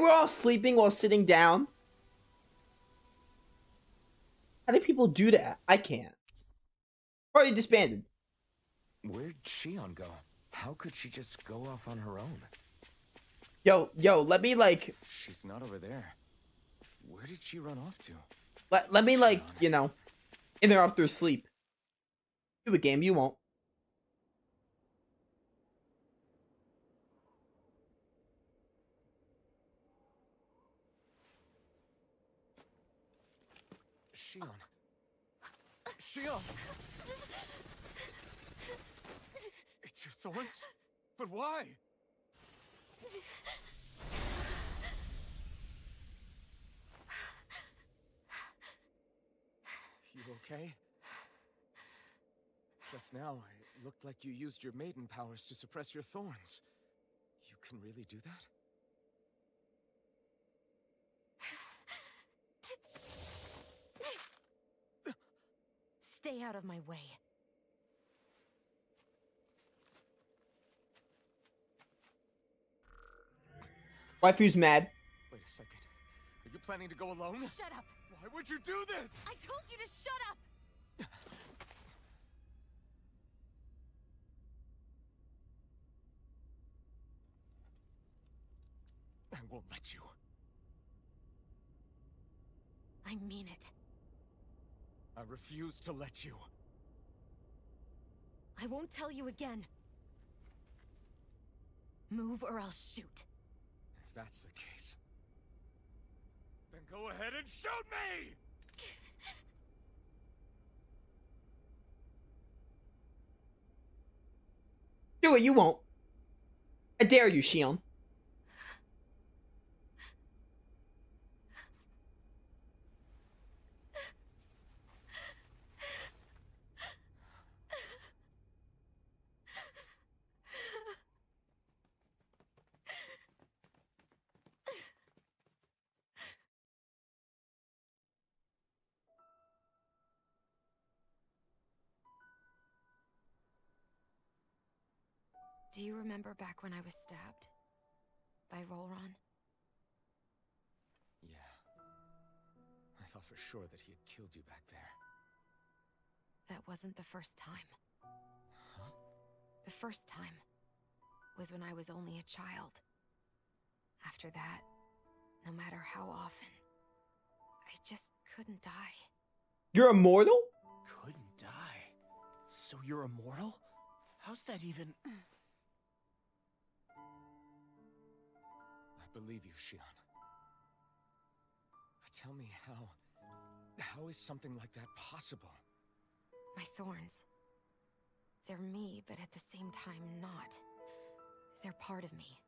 were all sleeping while sitting down. How do people do that? I can't. Probably disbanded. Where'd Shionne go? How could she just go off on her own? Yo, let me like... She's not over there. Where did she run off to? Let me like, Shionne. you know, interrupt her sleep. Do it, game. You won't. Shionne. Shionne! It's your thorns? But why? You okay? Just now, it looked like you used your maiden powers to suppress your thorns. You can really do that? Stay out of my way. Waifu's mad. Wait a second. Are you planning to go alone? Shut up! Why would you do this? I told you to shut up! I won't let you. I mean it. I refuse to let you. I won't tell you again. Move or I'll shoot. If that's the case, then go ahead and shoot me! Do it, you won't. I dare you, Shionne. Do you remember back when I was stabbed? By Rolron? Yeah. I thought for sure that he had killed you back there. That wasn't the first time. Huh? The first time was when I was only a child. After that, no matter how often, I just couldn't die. You're immortal? Couldn't die? So you're immortal? How's that even... I believe you, Shionne. But tell me how is something like that possible? My thorns. They're me, but at the same time not. They're part of me.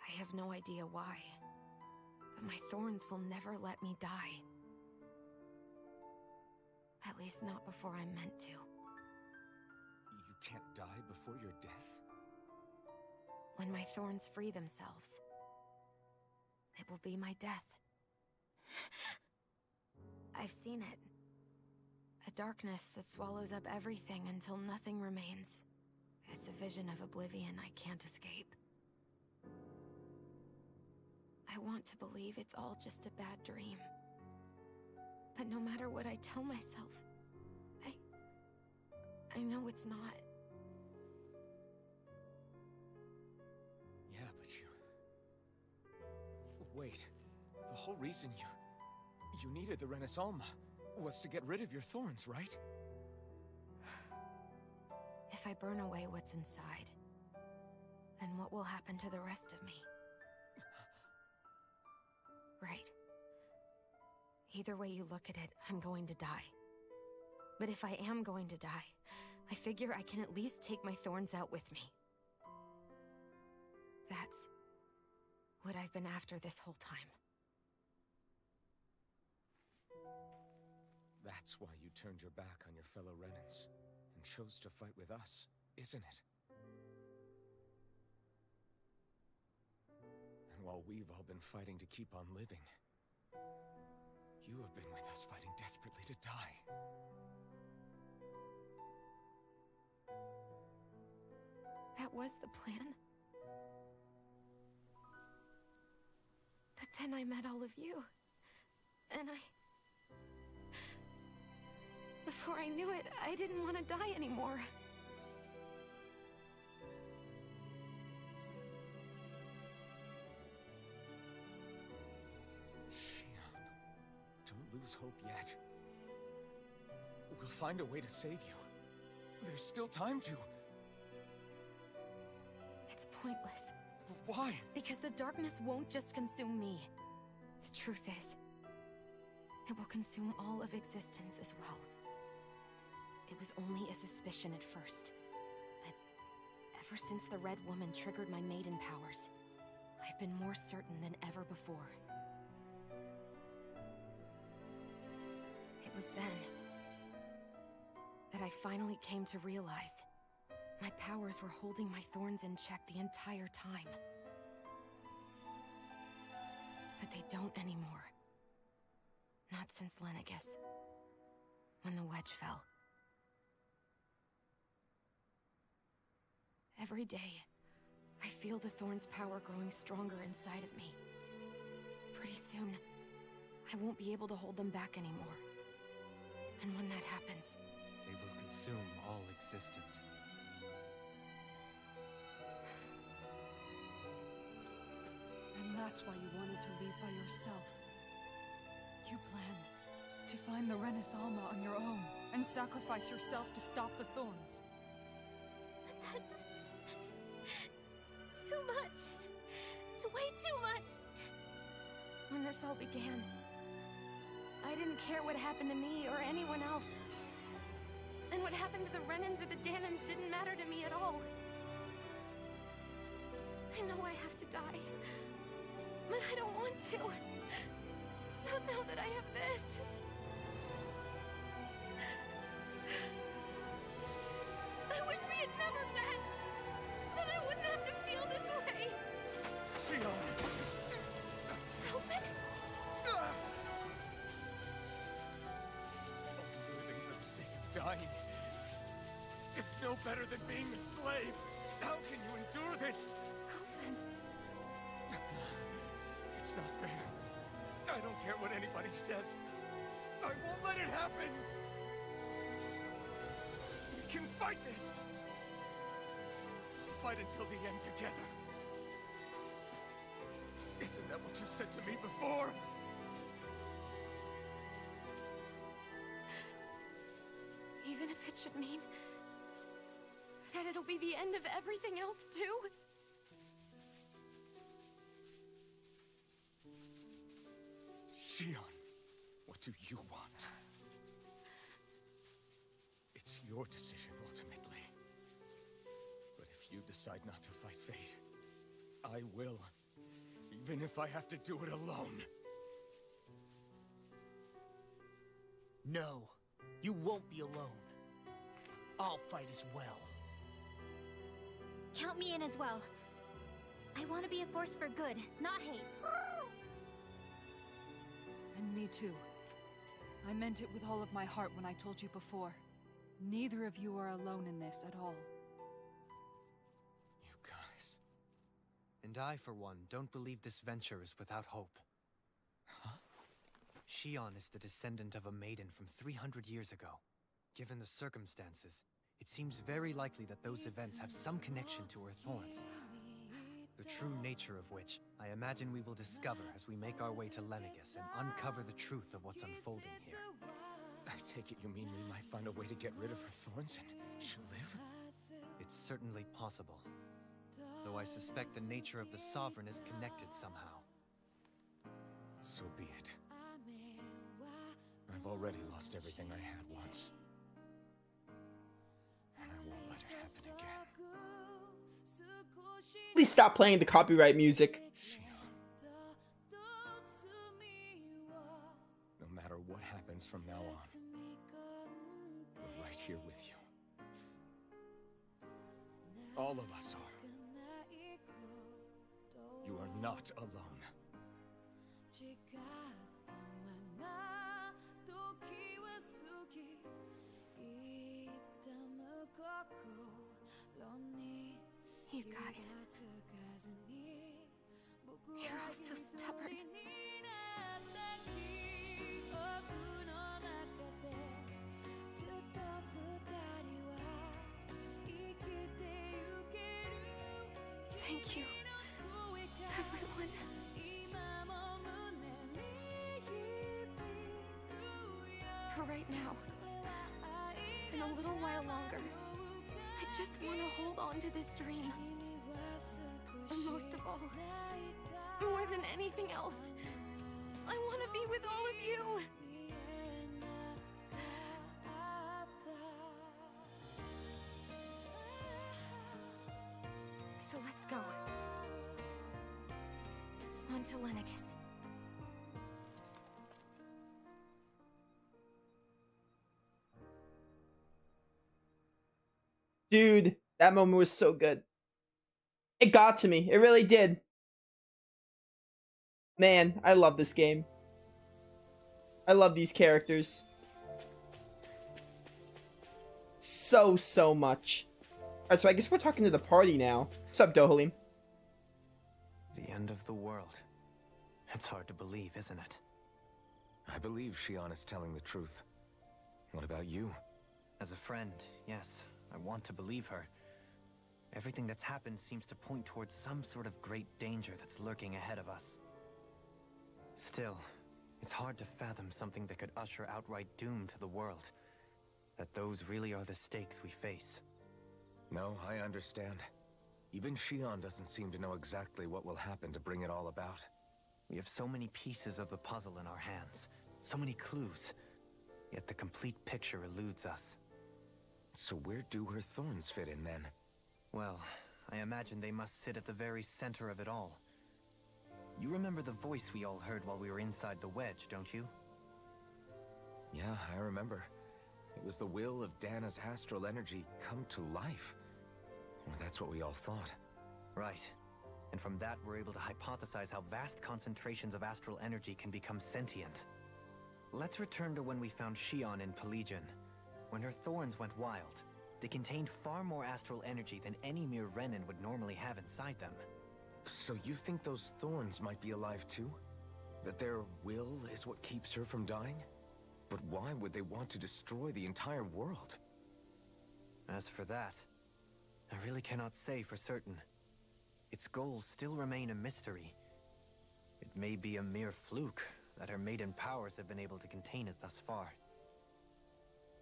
I have no idea why, but my thorns will never let me die. At least not before I'm meant to. You can't die before your death? When my thorns free themselves, it will be my death. I've seen it. A darkness that swallows up everything until nothing remains. It's a vision of oblivion I can't escape. I want to believe it's all just a bad dream. But no matter what I tell myself, I know it's not. Yeah, but you... Wait. The whole reason you needed the Renaissance was to get rid of your thorns, right? If I burn away what's inside, then what will happen to the rest of me? Right. Either way you look at it, I'm going to die. But if I am going to die, I figure I can at least take my thorns out with me. That's what I've been after this whole time. That's why you turned your back on your fellow Renans and chose to fight with us, isn't it? And while we've all been fighting to keep on living, you have been with us fighting desperately to die. That was the plan? then I met all of you. And before I knew it, I didn't want to die anymore. Shionne, don't lose hope yet. We'll find a way to save you. There's still time to. It's pointless. Why? Because the darkness won't just consume me. The truth is, it will consume all of existence as well. It was only a suspicion at first, but ever since the Red Woman triggered my maiden powers, I've been more certain than ever before. It was then that I finally came to realize my powers were holding my thorns in check the entire time. But they don't anymore. Not since Lenegis, when the wedge fell. Every day, I feel the thorn's power growing stronger inside of me. Pretty soon, I won't be able to hold them back anymore. And when that happens, they will consume all existence. And that's why you wanted to leave by yourself. You planned to find the Renaissance on your own and sacrifice yourself to stop the thorns. But that's too much. It's way too much. When this all began, I didn't care what happened to me or anyone else. And what happened to the Renans or the Danans didn't matter to me at all. I know I have to die, but I don't want to. Not now that I have this. I wish we had never met. Then I wouldn't have to feel this way. Shionne! Alvin? Living for the sake of dying is no better than being a slave. How can you endure this? Alvin. It's not fair. I don't care what anybody says. I won't let it happen. We can fight this. Fight until the end together. Isn't that what you said to me before? Even if it should mean that it'll be the end of everything else too? Shionne, what do you want? It's your decision, ultimately. But if you decide not to fight fate, I will. Even if I have to do it alone. No, you won't be alone. I'll fight as well. Count me in as well. I want to be a force for good, not hate. And me too. I meant it with all of my heart when I told you before. Neither of you are alone in this at all. You guys... And I, for one, don't believe this venture is without hope. Huh? Shionne is the descendant of a maiden from 300 years ago. Given the circumstances, it seems very likely that those events have some connection to her thorns. The true nature of which, I imagine we will discover as we make our way to Lenegis and uncover the truth of what's unfolding here. I take it you mean we might find a way to get rid of her thorns and she'll live? It's certainly possible. Though I suspect the nature of the Sovereign is connected somehow. So be it. I've already lost everything I had once. And I won't let it happen again. Please stop playing the copyright music. Shionne. No matter what happens from now on, we're right here with you. All of us are. You are not alone. You guys. You're all so stubborn. Thank you, everyone. For right now, and a little while longer, I just want to hold on to this dream. And most of all, more than anything else, I want to be with all of you. So let's go. On to Lenegis. Dude, that moment was so good. It got to me. It really did. Man, I love this game. I love these characters. So much. Alright, so I guess we're talking to the party now. What's up, Dohalim? The end of the world. It's hard to believe, isn't it? I believe Shionne is telling the truth. What about you? As a friend, yes, I want to believe her. Everything that's happened seems to point towards some sort of great danger that's lurking ahead of us. Still, it's hard to fathom something that could usher outright doom to the world. That those really are the stakes we face. No, I understand. Even Shionne doesn't seem to know exactly what will happen to bring it all about. We have so many pieces of the puzzle in our hands, so many clues, yet the complete picture eludes us. So where do her thorns fit in then? Well, I imagine they must sit at the very center of it all. You remember the voice we all heard while we were inside the wedge, don't you? Yeah, I remember. It was the will of Dana's astral energy come to life. Or that's what we all thought. Right. And from that, we're able to hypothesize how vast concentrations of astral energy can become sentient. Let's return to when we found Shionne in Pelagian. When her thorns went wild, they contained far more astral energy than any mere Renin would normally have inside them. So you think those thorns might be alive too? That their will is what keeps her from dying? But why would they want to destroy the entire world? As for that, I really cannot say for certain. Its goals still remain a mystery. It may be a mere fluke that her maiden powers have been able to contain it thus far.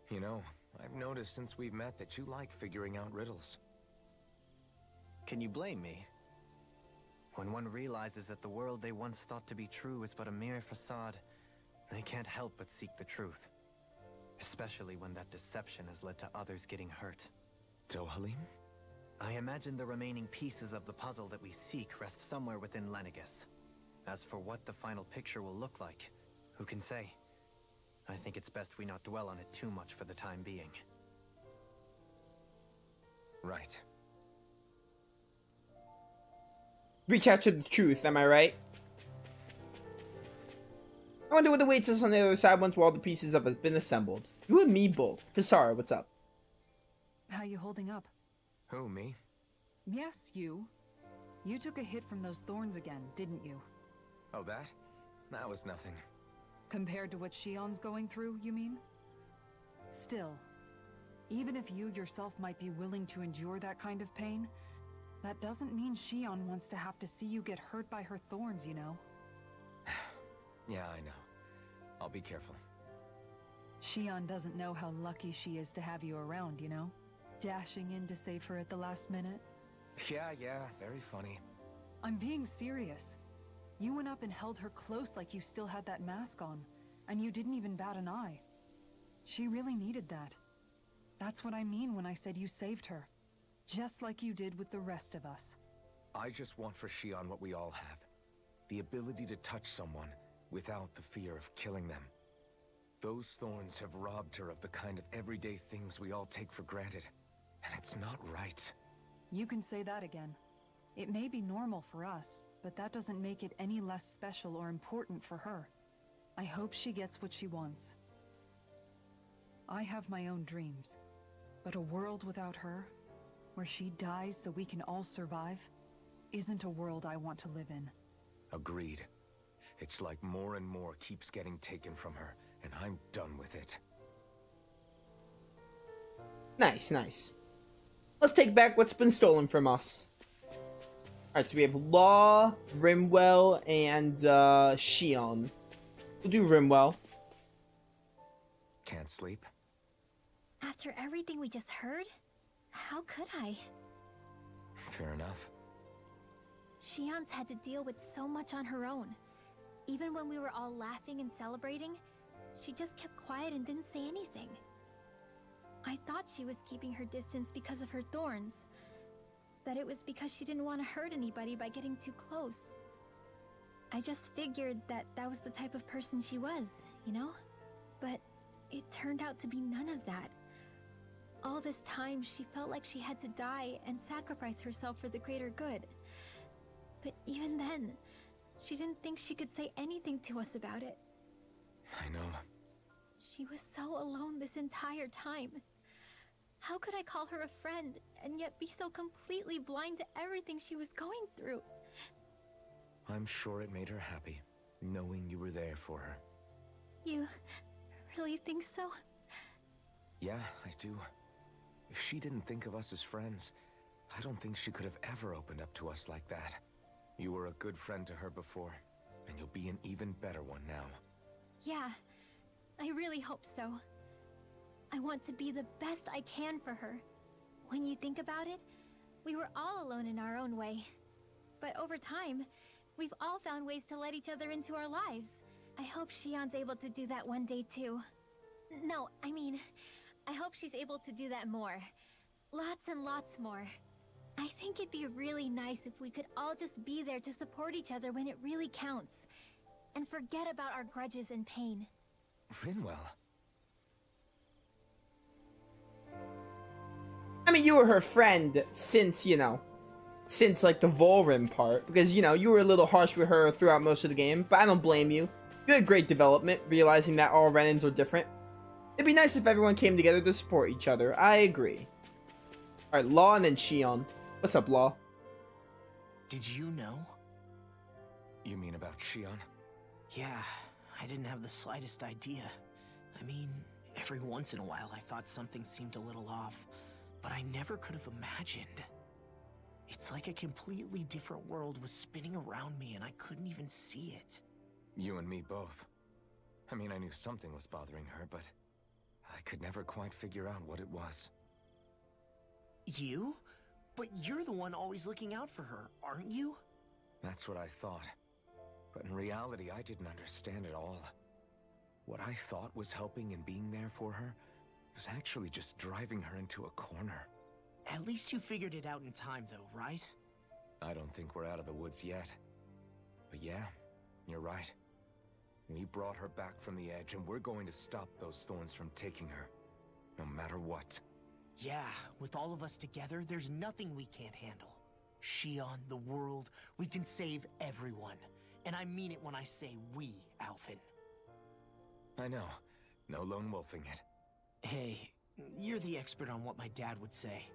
You know, I've noticed since we've met that you like figuring out riddles. Can you blame me? When one realizes that the world they once thought to be true is but a mere facade, they can't help but seek the truth. Especially when that deception has led to others getting hurt. Dohalim? I imagine the remaining pieces of the puzzle that we seek rest somewhere within Lenegis. As for what the final picture will look like, who can say? I think it's best we not dwell on it too much for the time being. Right. Reach out to the truth, am I right? I wonder what awaits us on the other side once all the pieces have been assembled. You and me both. Pisara, what's up? How you holding up? Who, me? Yes, you. You took a hit from those thorns again, didn't you? Oh, that? That was nothing. Compared to what Shionne's going through, you mean? Still, even if you yourself might be willing to endure that kind of pain, that doesn't mean Shionne wants to have to see you get hurt by her thorns, you know? Yeah, I know. I'll be careful. Shionne doesn't know how lucky she is to have you around, you know? Dashing in to save her at the last minute. Yeah, very funny. I'm being serious. You went up and held her close like you still had that mask on, and you didn't even bat an eye. She really needed that. That's what I mean when I said you saved her. Just like you did with the rest of us. I just want for Shionne what we all have. The ability to touch someone without the fear of killing them. Those thorns have robbed her of the kind of everyday things we all take for granted. And it's not right. You can say that again. It may be normal for us, but that doesn't make it any less special or important for her. I hope she gets what she wants. I have my own dreams, but a world without her, where she dies so we can all survive, isn't a world I want to live in. Agreed. It's like more and more keeps getting taken from her, and I'm done with it. Nice, nice. Let's take back what's been stolen from us. Alright, so we have Law, Rimwell, and Shionne. We'll do Rimwell. Can't sleep? After everything we just heard, how could I? Fair enough. Shionne's had to deal with so much on her own. Even when we were all laughing and celebrating, she just kept quiet and didn't say anything. I thought she was keeping her distance because of her thorns. That it was because she didn't want to hurt anybody by getting too close. I just figured that that was the type of person she was, you know? But it turned out to be none of that. All this time, she felt like she had to die and sacrifice herself for the greater good. But even then, she didn't think she could say anything to us about it. I know. She was so alone this entire time. How could I call her a friend and yet be so completely blind to everything she was going through? I'm sure it made her happy, knowing you were there for her. You really think so? Yeah, I do. If she didn't think of us as friends, I don't think she could have ever opened up to us like that. You were a good friend to her before, and you'll be an even better one now. Yeah, I really hope so. I want to be the best I can for her. When you think about it, we were all alone in our own way. But over time, we've all found ways to let each other into our lives. I hope Shionne's able to do that one day too. No, I mean, I hope she's able to do that more. Lots and lots more. I think it'd be really nice if we could all just be there to support each other when it really counts. And forget about our grudges and pain. Rinwell. I mean, you were her friend since, you know, since, like, the Volrim part. Because, you know, you were a little harsh with her throughout most of the game, but I don't blame you. You had great development, realizing that all Renans are different. It'd be nice if everyone came together to support each other. I agree. Alright, Law and then Shionne. What's up, Law? Did you know? You mean about Shionne? Yeah, I didn't have the slightest idea. I mean, every once in a while I thought something seemed a little off, but I never could have imagined. It's like a completely different world was spinning around me and I couldn't even see it. You and me both. I mean, I knew something was bothering her, but I could never quite figure out what it was. You? But you're the one always looking out for her, aren't you? That's what I thought. But in reality, I didn't understand it all. What I thought was helping and being there for her was actually just driving her into a corner. At least you figured it out in time, though, right? I don't think we're out of the woods yet. But yeah, you're right. We brought her back from the edge, and we're going to stop those thorns from taking her, no matter what. Yeah, with all of us together, there's nothing we can't handle. Shionne, the world, we can save everyone. And I mean it when I say we, Alphen. I know. No lone wolfing it. Hey, you're the expert on what my dad would say.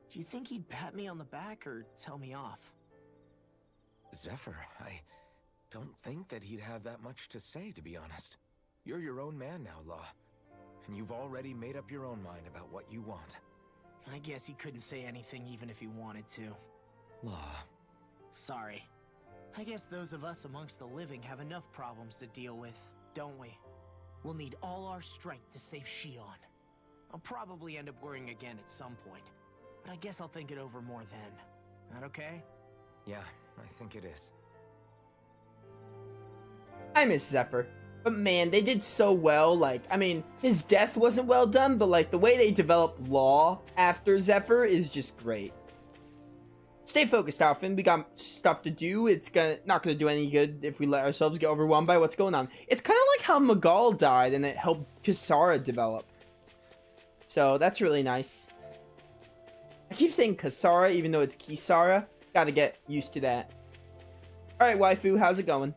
Do you think he'd pat me on the back or tell me off? Zephyr, I don't think that he'd have that much to say, to be honest. You're your own man now, Law. And you've already made up your own mind about what you want. I guess he couldn't say anything even if he wanted to. Law. Sorry. I guess those of us amongst the living have enough problems to deal with, don't we? We'll need all our strength to save Shionne. I'll probably end up worrying again at some point, but I guess I'll think it over more then. That okay? Yeah, I think it is. I miss Zephyr. But man, they did so well. Like, I mean, his death wasn't well done, but like the way they developed Law after Zephyr is just great. Stay focused, Alphen. We got stuff to do. It's not gonna do any good if we let ourselves get overwhelmed by what's going on. It's kind of like how Magal died and it helped Kisara develop. So that's really nice. I keep saying Kisara even though it's Kisara. Gotta get used to that. Alright, waifu, how's it going?